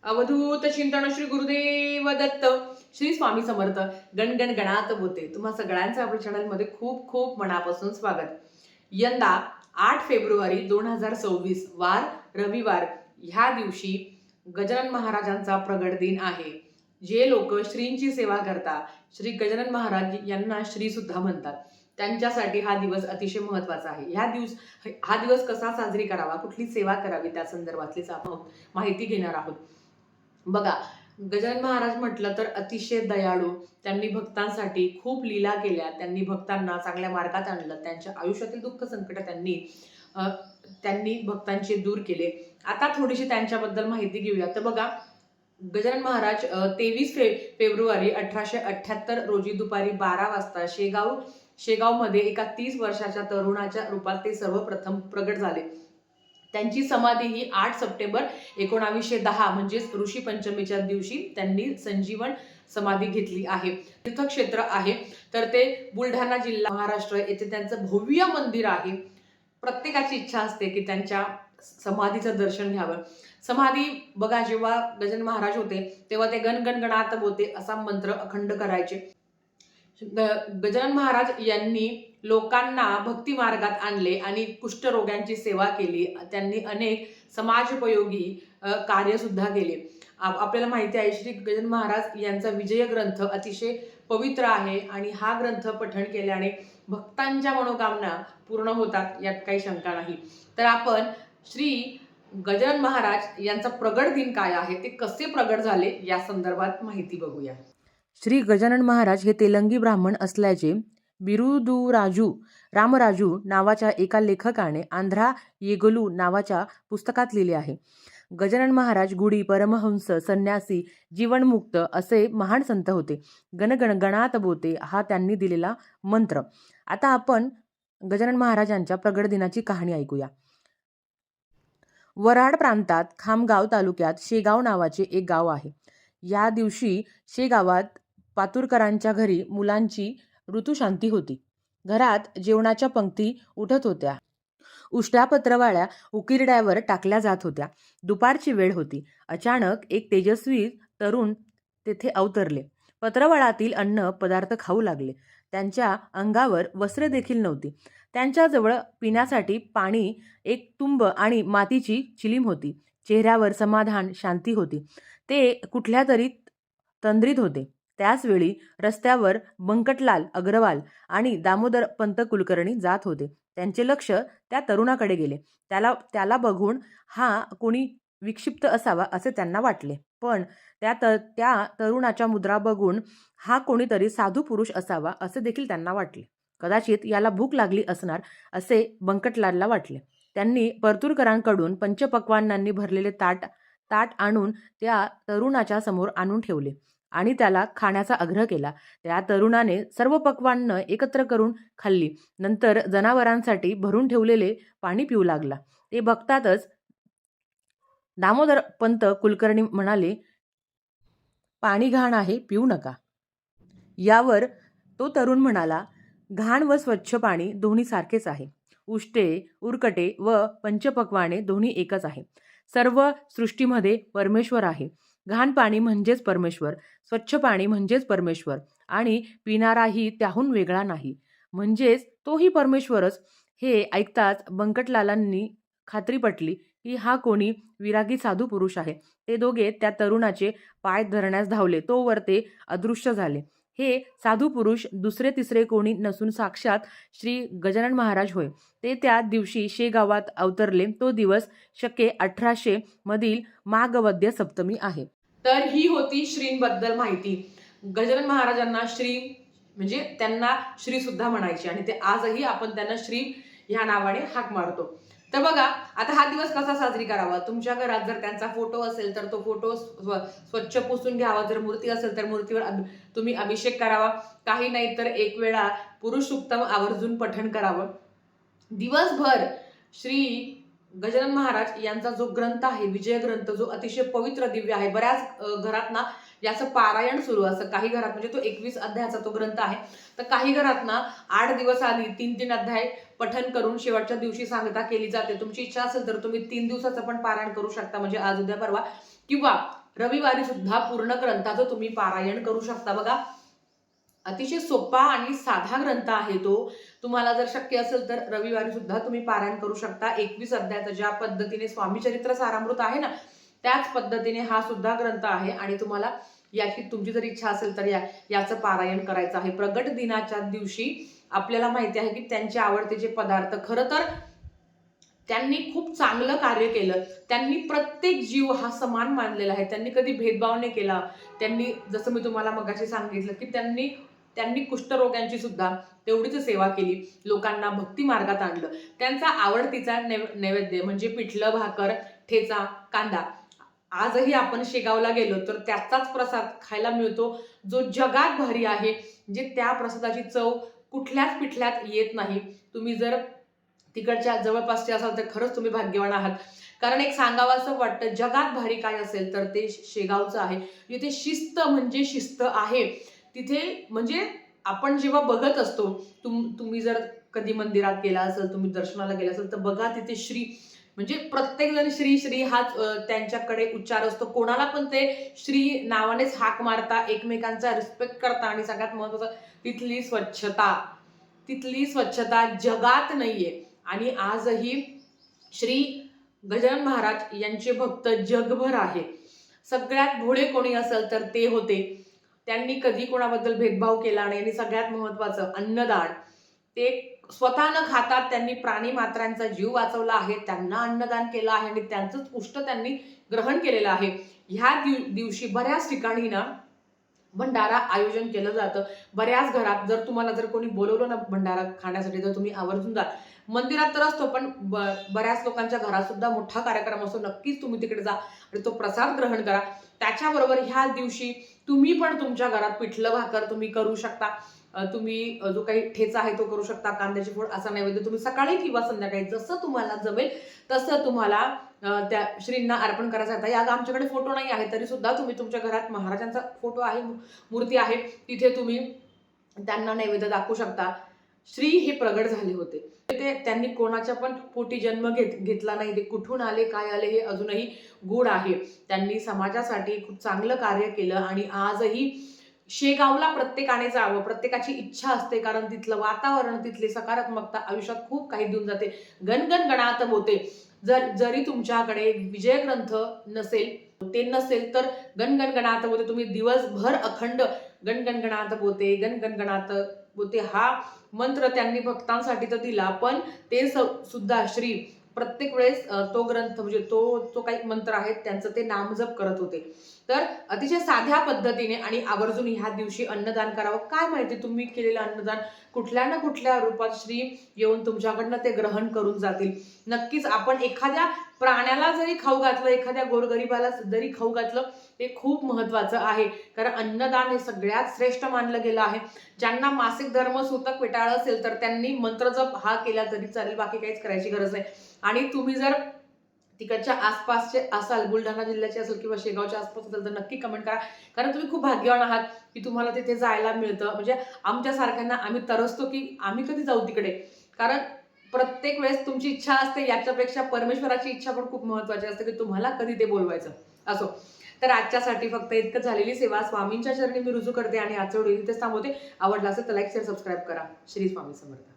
अवधूत चिंतन श्री गुरुदेव दत्त. श्री स्वामी समर्थ. गणगण गणात बोते. तुम्हा सगळ्यांचं आपल्या चॅनलमध्ये खूप खूप मनापासून स्वागत. यंदा 8 फेब्रुवारी 2026 वार रविवार ह्या दिवशी गजानन महाराजांचा प्रगट दिन आहे. जे लोक श्रींची सेवा करतात, श्री गजानन महाराज यांना श्री सुद्धा म्हणतात, त्यांच्यासाठी हा दिवस अतिशय महत्वाचा आहे. हा दिवस कसा साजरी करावा, कुठली सेवा करावी, त्या संदर्भातलीच आपण माहिती घेणार आहोत. बघा, गजानन महाराज म्हटलं तर अतिशय दयाळू. त्यांनी भक्तांसाठी खूप लीला केल्या. त्यांनी भक्तांना चांगल्या मार्गात आणलं. त्यांच्या आयुष्यातील दुःख संकट त्यांनी भक्तांचे दूर केले. आता थोडीशी त्यांच्याबद्दल माहिती घेऊया. तर बघा, गजानन महाराज 23 फेब्रुवारी 1878 रोजी दुपारी 12 वाजता शेगावमध्ये एका 30 वर्षाच्या तरुणाच्या रूपात ते सर्वप्रथम प्रगट झाले. त्यांची समाधी ही 8 सप्टेंबर 1910 म्हणजेच ऋषी पंचमीच्या दिवशी त्यांनी संजीवन समाधी घेतली आहे. तीर्थक्षेत्र आहे तर ते बुलढाणा जिल्हा महाराष्ट्र येथे त्यांचं भव्य मंदिर आहे. प्रत्येकाची इच्छा असते की त्यांच्या समाधीचं दर्शन घ्यावं. समाधी बघा, जेव्हा गजानन महाराज होते तेव्हा ते गण गणात बोते असा मंत्र अखंड करायचे. गजानन महाराज यांनी लोकांना भक्ती मार्गात आणले आणि कुष्ठरोग्यांची सेवा केली. त्यांनी अनेक समाजोपयोगी कार्य सुद्धा केले. आपल्याला माहिती आहे, श्री गजानन महाराज यांचा विजय ग्रंथ अतिशय पवित्र आहे आणि हा ग्रंथ पठण केल्याने भक्तांच्या मनोकामना पूर्ण होतात, यात काही शंका नाही. तर आपण श्री गजानन महाराज यांचा प्रगट दिन काय आहे, ते कसे प्रगट झाले, या संदर्भात माहिती बघूया. श्री गजानन महाराज हे तेलंगी ब्राह्मण असल्याचे बिरुदुराजू रामराजू नावाच्या एका लेखकाने आंध्रा येगलू नावाच्या पुस्तकात लिहिले आहे. गजानन महाराज गुढी, परमहंस, संन्यासी, जीवनमुक्त असे महान संत होते. गणगण गणात बोते हा त्यांनी दिलेला मंत्र. आता आपण गजानन महाराजांच्या प्रगट दिनाची कहाणी ऐकूया. वऱ्हाड प्रांतात खामगाव तालुक्यात शेगाव नावाचे एक गाव आहे. या दिवशी शेगावात पातुरकरांच्या घरी मुलांची ऋतुशांती होती. घरात जेवणाच्या पंक्ती उठत होत्या. उष्ट्या पत्रवाळ्या उकिरड्यावर टाकल्या जात होत्या. दुपारची वेळ होती. अचानक एक तेजस्वी तरुण तेथे अवतरले. पत्रवाळातील अन्न पदार्थ खाऊ लागले. त्यांच्या अंगावर वस्त्रे देखील नव्हती. त्यांच्याजवळ पिण्यासाठी पाणी, एक तुंब आणि मातीची चिलीम होती. चेहऱ्यावर समाधान, शांती होती. ते कुठल्या तरी तंद्रीत होते. त्याचवेळी रस्त्यावर बंकटलाल अग्रवाल आणि दामोदर पंत कुलकर्णी जात होते. त्यांचे लक्ष त्या तरुणाकडे गेले. त्याला बघून हा कोणी विक्षिप्त असावा असे त्यांना वाटले. पण त्या तरुणाच्या मुद्रा बघून हा कोणीतरी साधू पुरुष असावा असे देखील त्यांना वाटले. कदाचित याला भूक लागली असणार असे बंकटलालला वाटले. त्यांनी परतूरकरांकडून पंचपक्वान्नांनी भरलेले ताट आणून त्या तरुणाच्या समोर आणून ठेवले आणि त्याला खाण्याचा आग्रह केला. त्या तरुणाने सर्व पक्वान्न एकत्र करून खाल्ली. नंतर जनावरांसाठी भरून ठेवलेले पाणी पिऊ लागला. ते बघतातच दामोदर पंत कुलकर्णी म्हणाले, पाणी घाण आहे, पिऊ नका. यावर तो तरुण म्हणाला, घाण व स्वच्छ पाणी दोन्ही सारखेच आहे. उष्टे, उरकटे व पंचपक्वाने दोन्ही एकच आहे. सर्व सृष्टीमध्ये परमेश्वर आहे. घाण पाणी म्हणजेच परमेश्वर, स्वच्छ पाणी म्हणजेच परमेश्वर आणि पिणाराही त्याहून वेगळा नाही, म्हणजेच तोही परमेश्वरच. हे ऐकताच बंकटलालांनी खात्री पटली की हा कोणी विरागी साधू पुरुष आहे. ते दोघे त्या तरुणाचे पाय धरण्यास धावले. तोवर ते अदृश्य झाले. हे साधू पुरुष दुसरे तिसरे कोणी नसून साक्षात श्री गजानन महाराज होय. ते त्या दिवशी शेगावात अवतरले. तो दिवस शके 1800 मधील माघवद्य सप्तमी आहे. तर ही होती श्रींबद्दल माहिती. गजानन महाराजांना श्री म्हणजे त्यांना श्री सुद्धा म्हणायचे आणि ते आजही आपण त्यांना श्री ह्या नावाने हाक मारतो. तर बघा, आता हा दिवस कसा साजरी करावा. तुमच्या घरात जर त्यांचा फोटो असेल तर तो फोटो स्वच्छ पुसून घ्यावा. जर मूर्ती असेल तर मूर्तीवर तुम्ही अभिषेक करावा. काही नाही तर एक वेळा पुरुष सूक्तम आवर्जून पठण करावं. दिवसभर श्री गजानन महाराज यांचा जो ग्रंथ आहे, विजय ग्रंथ, जो अतिशय पवित्र दिव्य आहे. बऱ्याच घरात ना याचं पारायण सुरू असतं. काही घरात म्हणजे तो 21 अध्यायाचा तो ग्रंथ आहे. तर काही घरात ना 8 दिवस आधी 3-3 अध्याय पठण करून शेवटच्या दिवशी सांगता केली जाते. तुमची इच्छा असेल तर तुम्ही 3 दिवसाचं पण पारायण करू शकता, म्हणजे आज, उद्या, परवा, किंवा रविवारी सुद्धा पूर्ण ग्रंथाचं तुम्ही पारायण करू शकता. बघा, अतिशय सोपा आणि साधा ग्रंथ आहे तो. तुम्हाला जर शक्य असेल तर रविवारी सुद्धा तुम्ही पारायण करू शकता. 21 अध्यायाचं ज्या पद्धतीने स्वामी चरित्र सारामृत आहे ना, त्याच पद्धतीने हा सुद्धा ग्रंथ आहे आणि तुम्हाला याची तुमची जर इच्छा असेल तर याचं पारायण करायचं आहे. प्रगट दिनाच्या दिवशी आपल्याला माहिती आहे की त्यांचे आवडते पदार्थ, खरं तर त्यांनी खूप चांगलं कार्य केलं. त्यांनी प्रत्येक जीव हा समान मानलेला आहे. त्यांनी कधी भेदभाव नाही केला. त्यांनी जसं मी तुम्हाला मगाशी सांगितलं की त्यांनी त्यांनी कुष्ठरोग्यांची सुद्धा तेवढीच सेवा केली, लोकांना भक्ती मार्गात आणलं. त्यांचा आवडतीचा नैवेद्य म्हणजे पिठलं, भाकर, ठेचा, कांदा. आजही आपण शेगावला गेलो तर त्याचाच प्रसाद खायला मिळतो, जो जगात भारी आहे. जे त्या प्रसादाची चव कुठल्याच पिठल्यात येत नाही. तुम्ही जर तिकडच्या जवळपासचे असाल तर खरंच तुम्ही भाग्यवान आहात. कारण एक सांगावं असं वाटतं, जगात भारी काय असेल तर ते शेगावचं आहे. जिथे शिस्त म्हणजे शिस्त आहे. तिथे म्हणजे आपण जेव्हा बघत असतो, तुम्ही जर कधी मंदिरात गेला असेल, तुम्ही दर्शनाला गेला असेल तर बघा तिथे श्री म्हणजे प्रत्येक जण श्री श्री हाच त्यांच्याकडे उच्चार असतो. कोणाला पण ते श्री नावानेच हाक मारता, एकमेकांचा रिस्पेक्ट करता आणि सगळ्यात महत्त्वाचं तिथली स्वच्छता जगात नाहीये. आणि आजही श्री गजानन महाराज यांचे भक्त जगभर आहे. सगळ्यात भोळे कोणी असेल तर ते होते. त्यांनी कधी कोणाबद्दल भेदभाव केला नाही. आणि सगळ्यात महत्वाचं अन्नदान, ते स्वतः न खाता त्यांनी प्राणी मात्रांचा जीव वाचवला आहे, त्यांना अन्नदान केलं आहे आणि त्यांचंच उष्ट त्यांनी ग्रहण केलेलं आहे. ह्या दिवशी बऱ्याच ठिकाणी ना भंडारा आयोजन केलं जातं. बऱ्याच घरात जर तुम्हाला जर कोणी बोलवलं ना भंडारा खाण्यासाठी तर तुम्ही आवर्जून जा. मंदिरात तर असतो पण बऱ्याच लोकांच्या घरात सुद्धा मोठा कार्यक्रम असतो. नक्कीच तुम्ही तिकडे जा आणि तो प्रसाद ग्रहण करा. त्याच्याबरोबर ह्या दिवशी तुम्ही पण तुमच्या घरात पिठलं भाकर तुम्ही करू शकता. तुम्ही जो काही ठेचा आहे तो करू शकता, कांद्याची फोड असा नैवेद्य तुम्ही सकाळी किंवा संध्याकाळी जसं तुम्हाला जमेल तसं तुम्हाला त्या श्रींना अर्पण करायचा आहे. या आमच्याकडे फोटो नाही आहे तरी सुद्धा तुम्ही तुमच्या घरात महाराजांचा फोटो आहे, मूर्ती आहे, तिथे तुम्ही त्यांना नैवेद्य दाखवू शकता. श्री हे प्रगट झाले होते. ते त्यांनी कोणाच्या पण पोटी जन्म घेतला नाही. ते कुठून आले, काय आले हे अजूनही गूढ आहे. त्यांनी समाजासाठी खूप चांगलं कार्य केलं आणि आजही शेगावला प्रत्येकाने जावं, प्रत्येकाची इच्छा असते. कारण तिथलं वातावरण, तिथली सकारात्मकता आयुष्यात खूप काही देऊन जाते. गणगण गणात होते. जरी तुमच्याकडे विजय ग्रंथ नसेल तर गणगण गणात होते तुम्ही दिवसभर अखंड गणगण गणात होते, गणगण गणात होते हा मंत्र त्यांनी भक्तांसाठी तर दिला, पण ते सुद्धा श्री प्रत्येक वेळेस तो ग्रंथ म्हणजे तो काही मंत्र आहेत त्यांचं ते नामजप करत होते. तर अतिशय साध्या पद्धतीने आणि आवर्जून ह्या दिवशी अन्नदान करावं. काय माहिती तुम्ही केलेलं अन्नदान कुठल्या ना कुठल्या रूपात श्री येऊन तुमच्याकडनं ते ग्रहण करून जातील. नक्कीच आपण एखाद्या प्राण्याला जरी खाऊ घातलं, एखाद्या गोरगरिबाला जरी खाऊ घातलं, ते खूप महत्वाचं आहे. कारण अन्नदान हे सगळ्यात श्रेष्ठ मानलं गेलं आहे. ज्यांना मासिक धर्म सूतक वेटाळ असेल तर त्यांनी मंत्रजप हा केला तरी चालेल, बाकी काहीच करायची गरज नाही. आणि तुम्ही जर तिकडच्या आसपासचे असाल, बुलढाणा जिल्ह्याचे असेल किंवा शेगावच्या आसपास असेल तर नक्की कमेंट करा. कारण तुम्ही खूप भाग्यवान आहात की तुम्हाला तिथे जायला मिळतं. म्हणजे आमच्या सारख्यांना आम्ही तरसतो की आम्ही कधी जाऊ तिकडे. कारण प्रत्येक वेळेस तुमची इच्छा असते, याच्यापेक्षा परमेश्वराची इच्छा पण खूप महत्वाची असते की तुम्हाला कधी ते बोलवायचं असो. तर आजच्यासाठी फक्त इतकं झालेली सेवा स्वामींच्या चरणी मी रुजू करते आणि आजचा व्हिडिओ इथेच थांबवते. आवडला असेल तर लाईक शेअर सबस्क्राईब करा. श्री स्वामी समर्थ.